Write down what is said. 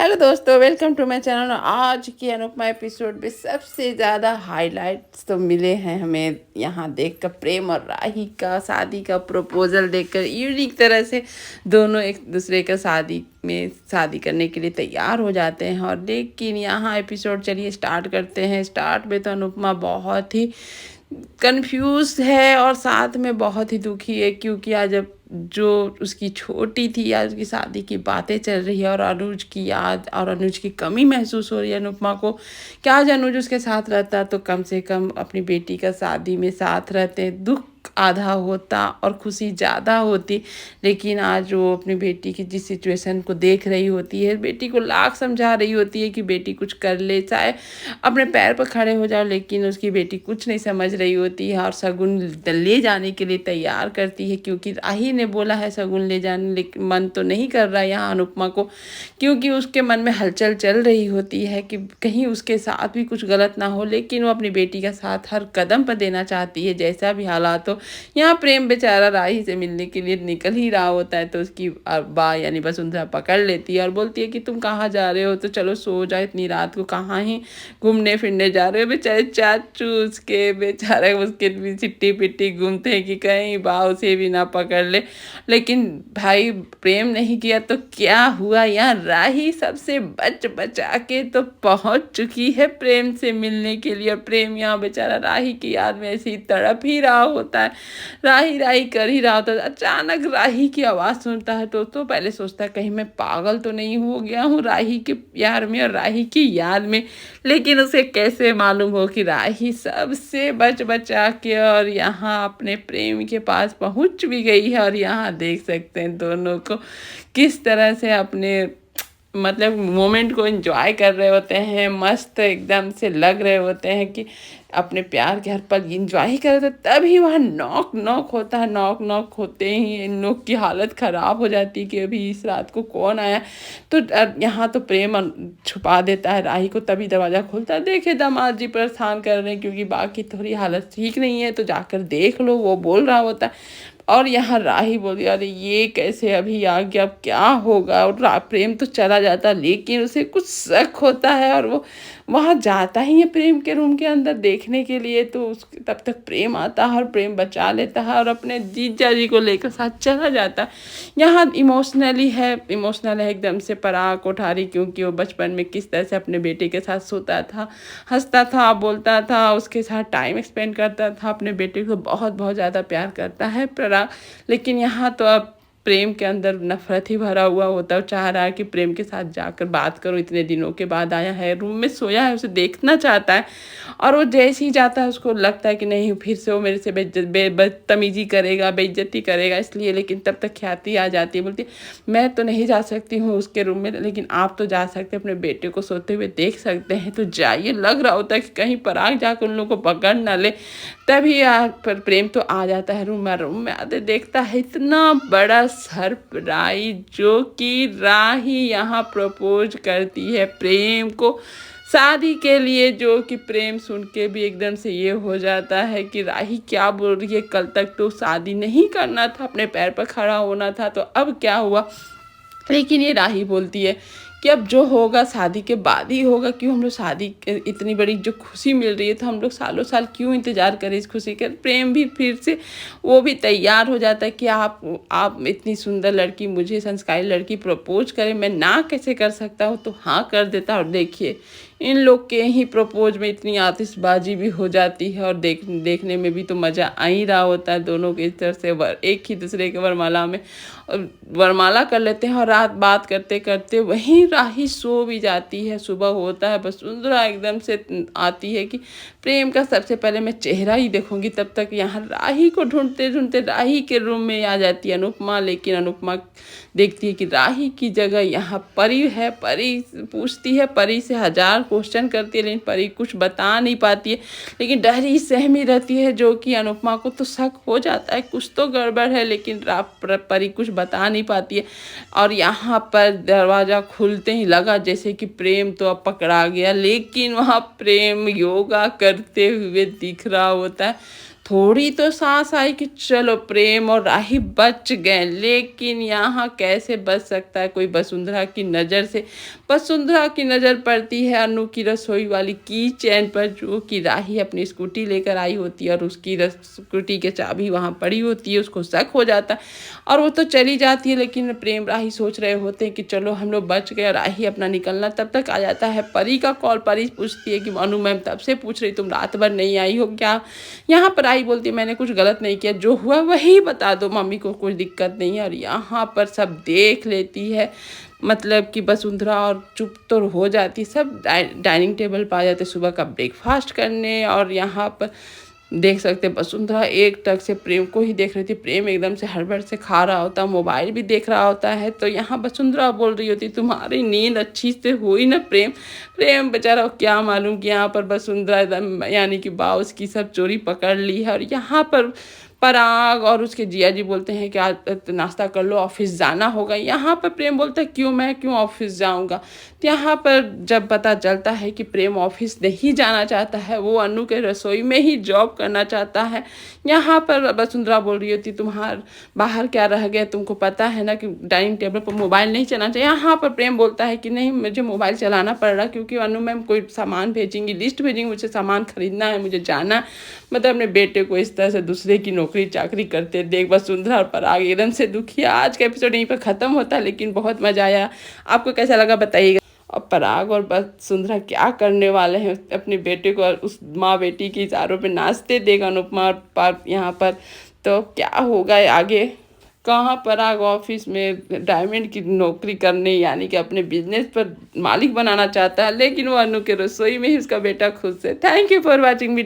Hello दोस्तों, welcome to my channel. आज की अनुपमा एपिसोड में सबसे ज़्यादा हाइलाइट्स तो मिले हैं हमें यहाँ देखकर। प्रेम और राही का शादी का प्रपोजल देखकर यूनिक तरह से दोनों एक दूसरे का शादी करने के लिए तैयार हो जाते हैं। और लेकिन यहाँ एपिसोड चलिए स्टार्ट करते हैं। स्टार्ट में तो अनुपमा बहुत ही कंफ्यूज है और साथ में बहुत ही दुखी है, क्योंकि आज जब जो उसकी छोटी थी या उसकी शादी की बातें चल रही है और अनुज की याद और अनुज की कमी महसूस हो रही है अनुपमा को। क्या आज अनुज उसके साथ रहता तो कम से कम अपनी बेटी का शादी में साथ रहते, दुख आधा होता और खुशी ज़्यादा होती। लेकिन आज वो अपनी बेटी की जिस सिचुएशन को देख रही होती है, बेटी को लाख समझा रही होती है कि बेटी कुछ कर ले, चाहे अपने पैर पर खड़े हो जाओ, लेकिन उसकी बेटी कुछ नहीं समझ रही होती है और शगुन ले जाने के लिए तैयार करती है, क्योंकि राही ने बोला है शगुन ले जाने। लेकिन मन तो नहीं कर रहा है यहाँ अनुपमा को, क्योंकि उसके मन में हलचल चल रही होती है कि कहीं उसके साथ भी कुछ गलत ना हो। लेकिन वो अपनी बेटी का साथ हर कदम पर देना चाहती है, जैसा भी हालात हो। यहाँ प्रेम बेचारा राही से मिलने के लिए निकल ही रहा होता है, तो उसकी बा यानी वसुंधरा पकड़ लेती है और बोलती है कि तुम कहाँ जा रहे हो, तो चलो सो जाओ, इतनी रात को कहाँ ही घूमने फिरने जा रहे हो। बेचारे चाचू उसके बेचारे उसके भी चिट्टी पिट्टी घूमते हैं कि कहीं बाव से भी ना पकड़ ले। लेकिन भाई प्रेम नहीं किया तो क्या हुआ, यहाँ राही सबसे बचा के तो पहुंच चुकी है प्रेम से मिलने के लिए। और प्रेम यहाँ बेचारा राही की याद में ऐसे ही तड़प ही रहा होता है, राही राही कर ही रहा होता है। अचानक राही की आवाज़ सुनता है तो पहले सोचता है कहीं मैं पागल तो नहीं हो गया हूँ राही के प्यार में और राही की याद में। लेकिन उसे कैसे मालूम हो कि राही सबसे बचा के और यहाँ अपने प्रेम के पास पहुँच भी गई है। और यहाँ देख सकते हैं दोनों को किस तरह से अपने मतलब मोमेंट को एंजॉय कर रहे होते हैं, मस्त एकदम से लग रहे होते हैं कि अपने प्यार के हर पल एंजॉय ही कर रहे थे। तभी वहाँ नॉक नॉक होता है। नॉक नॉक होते ही इन लोग की हालत ख़राब हो जाती है कि अभी इस रात को कौन आया। तो यहाँ तो प्रेम छुपा देता है राही को, तभी दरवाज़ा खुलता है। देखे दामाद जी परेशान कर रहे हैं क्योंकि बाकी थोड़ी हालत ठीक नहीं है, तो जाकर देख लो, वो बोल रहा होता है। और यहाँ राही बोली अरे ये कैसे अभी आ गया, अब क्या होगा। और प्रेम तो चला जाता, लेकिन उसे कुछ शक होता है और वो वहाँ जाता ही है प्रेम के रूम के अंदर देखने के लिए। तो उस तब तक प्रेम आता है और प्रेम बचा लेता है और अपने जीजा जी को लेकर साथ चला जाता है। यहाँ इमोशनल है एकदम से पराग कोठारी, क्योंकि वो बचपन में किस तरह से अपने बेटे के साथ सोता था, हंसता था, बोलता था, उसके साथ टाइम स्पेंड करता था। अपने बेटे को बहुत बहुत ज़्यादा प्यार करता है पराग। लेकिन यहाँ तो अब प्रेम के अंदर नफरत ही भरा हुआ होता है। चाह रहा है कि प्रेम के साथ जाकर बात करो, इतने दिनों के बाद आया है, रूम में सोया है, उसे देखना चाहता है। और वो जैसे ही जाता है उसको लगता है कि नहीं फिर से वो मेरे से बदतमीजी करेगा, बेइज्जती करेगा, इसलिए। लेकिन तब तक ख्याति आ जाती है, बोलती है मैं तो नहीं जा सकती हूँ उसके रूम में, लेकिन आप तो जा सकते हैं, अपने बेटे को सोते हुए देख सकते हैं, तो जाइए। लग रहा होता है कि कहीं पराग जाकर उन लोगों को पकड़ ना ले। तभी पर प्रेम तो आ जाता है रूम में आते देखता है इतना बड़ा सरप्राइज, जो कि राही यहाँ प्रपोज करती है प्रेम को शादी के लिए। जो कि प्रेम सुन के भी एकदम से ये हो जाता है कि राही क्या बोल रही है, कल तक तो शादी नहीं करना था, अपने पैर पर खड़ा होना था, तो अब क्या हुआ। लेकिन ये राही बोलती है कि अब जो होगा शादी के बाद ही होगा, क्यों हम लोग शादी इतनी बड़ी जो खुशी मिल रही है तो हम लोग सालों साल क्यों इंतज़ार करें इस खुशी के। प्रेम भी फिर से वो भी तैयार हो जाता है कि आप इतनी सुंदर लड़की, मुझे संस्कारी लड़की प्रपोज करें, मैं ना कैसे कर सकता हूँ, तो हाँ कर देता। और देखिए इन लोग के ही प्रपोज में इतनी आतिशबाजी भी हो जाती है और देखने में भी तो मज़ा आ ही रहा होता है। दोनों के इस तरह से एक ही दूसरे के वरमाला में वरमाला कर लेते हैं और रात बात करते करते वहीं राही सो भी जाती है। सुबह होता है, वसुंधरा एकदम से आती है कि प्रेम का सबसे पहले मैं चेहरा ही देखूंगी। तब तक यहाँ राही को ढूंढते ढूंढते राही के रूम में आ जाती है अनुपमा। लेकिन अनुपमा देखती है कि राही की जगह यहाँ परी है। परी पूछती है, परी से हजार क्वेश्चन करती है, लेकिन परी कुछ बता नहीं पाती है, लेकिन डरी सहमी रहती है, जो कि अनुपमा को तो शक हो जाता है कुछ तो गड़बड़ है, लेकिन परी कुछ बता नहीं पाती है। और यहाँ पर दरवाज़ा खुलते ही लगा जैसे कि प्रेम तो अब पकड़ा गया, लेकिन वहाँ प्रेम योगा करते हुए दिख रहा होता है। थोड़ी तो सांस आई कि चलो प्रेम और राही बच गए, लेकिन यहाँ कैसे बच सकता है कोई वसुंधरा की नज़र से। वसुंधरा की नज़र पड़ती है अनु की रसोई वाली की चैन पर, जो कि राही अपनी स्कूटी लेकर आई होती है और उसकी स्कूटी की चाबी वहाँ पड़ी होती है। उसको शक हो जाता है और वो तो चली जाती है, लेकिन प्रेम राही सोच रहे होते हैं कि चलो हम लोग बच गए। राही अपना निकलना तब तक आ जाता है परी का कॉल। परी पूछती है कि अनु मैम तब से पूछ रही तुम रात भर नहीं आई हो क्या। यहाँ पर आई बोलती है मैंने कुछ गलत नहीं किया, जो हुआ वही बता दो, मम्मी को कुछ दिक्कत नहीं है। और यहाँ पर सब देख लेती है, मतलब कि वसुंधरा, और चुप तो हो जाती। सब डाइनिंग टेबल पर आ जाते सुबह का ब्रेकफास्ट करने। और यहाँ पर देख सकते हैं वसुंधरा एक टक से प्रेम को ही देख रही थी। प्रेम एकदम से हड़बड़ से खा रहा होता, मोबाइल भी देख रहा होता है। तो यहाँ वसुंधरा बोल रही होती तुम्हारी नींद अच्छी से हुई ना प्रेम। प्रेम बेचारा क्या मालूम कि यहाँ पर वसुंधरा एकदम यानी कि बाउस की सब चोरी पकड़ ली है। और यहाँ पर पराग और उसके जिया जी बोलते हैं कि आज नाश्ता कर लो, ऑफिस जाना होगा। यहाँ पर प्रेम बोलता है क्यों, मैं क्यों ऑफिस जाऊँगा। तो यहाँ पर जब पता चलता है कि प्रेम ऑफिस नहीं जाना चाहता है, वो अनु के रसोई में ही जॉब करना चाहता है। यहाँ पर वसुंधरा बोल रही होती तुम्हार बाहर क्या रह गया, तुमको पता है ना कि डाइनिंग टेबल पर मोबाइल नहीं चलाना चाहिए। यहाँ पर प्रेम बोलता है कि नहीं मुझे मोबाइल चलाना पड़ रहा, क्योंकि अनु मैम कोई सामान भेजेंगी, लिस्ट भेजेंगी, मुझे सामान खरीदना है, मुझे जाना। मतलब अपने बेटे को इस तरह से दूसरे की नौकरी चाकरी करते देख वसुंधरा और पराग एकदम से दुखी है। आज का एपिसोड यहीं पर ख़त्म होता है, लेकिन बहुत मज़ा आया। आपको कैसा लगा बताइएगा। और पराग और वसुंधरा क्या करने वाले हैं, अपने बेटे को उस माँ बेटी के इशारों पे नाचते देगा अनुपमा पर यहाँ पर। तो क्या होगा आगे, कहाँ पराग ऑफिस में डायमंड की नौकरी करने यानी कि अपने बिजनेस पर मालिक बनाना चाहता है, लेकिन वो अनु के रसोई में ही उसका बेटा खुश है। Thank you for watching video.